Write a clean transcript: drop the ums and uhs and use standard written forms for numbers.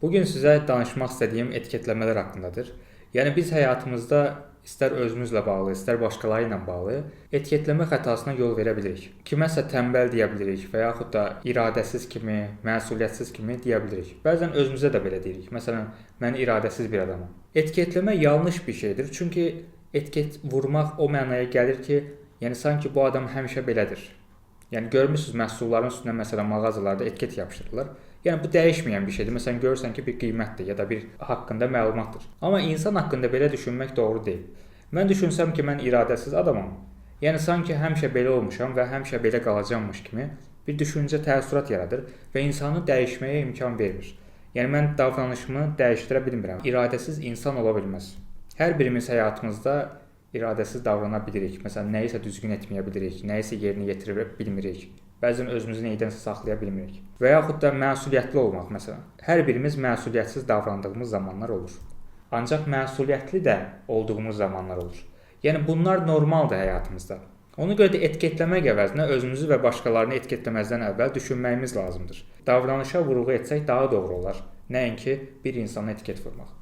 Bugün sizə danışmaq istədiyim etiketləmələr haqqındadır. Yəni biz həyatımızda istər özümüzlə bağlı, istər başqaları ilə bağlı etiketləmə xətasına yol verə bilirik. Kiməsə tənbəl deyə bilirik və yaxud da iradəsiz kimi, məsuliyyətsiz kimi deyə bilirik. Bəzən özümüzə də belə deyirik. Məsələn, mən iradəsiz bir adamam. Etiketləmə yanlış bir şeydir. Çünki etiket vurmaq o mənaya gəlir ki, yəni sanki bu adam həmişə belədir. Yəni görmüsüz məhsulların üstünə məsələn mağazalarda etiket yapışdırırlar. Yəni bu dəyişməyən bir şeydir. Məsələn görürsən ki, bir qiymətdir ya da bir haqqında məlumatdır. Amma insan haqqında belə düşünmək doğru deyil. Mən düşünsəm ki, mən iradəsiz adamam. Yəni sanki həmişə belə olmuşam və həmişə belə qalacammış kimi bir düşüncə təəssürat yaradır və insanı dəyişməyə imkan vermir. Yəni mən davranışımı dəyişdirə bilmirəm. İradəsiz insan ola bilməz. Hər birimiz həyatımızda iradəsiz davrana bilirik. Məsələn, nəyisə düzgün etməyə bilirik, nəyisə yerinə yetirə bilmirik. Bəzən özümüzü nədənsə saxlaya bilmirik. Və yaxud da məsuliyyətli olmaq məsələn. Hər birimiz məsuliyyətsiz davrandığımız zamanlar olur. Ancaq məsuliyyətli də olduğumuz zamanlar olur. Yəni bunlar normaldır həyatımızda. Ona görə də etiketləmək əvəzinə özümüzü və başqalarını etiketləməzdən əvvəl düşünməyimiz lazımdır. Davranışa vurğu etsək daha doğru olar, nəinki bir insana etiket vurmaq.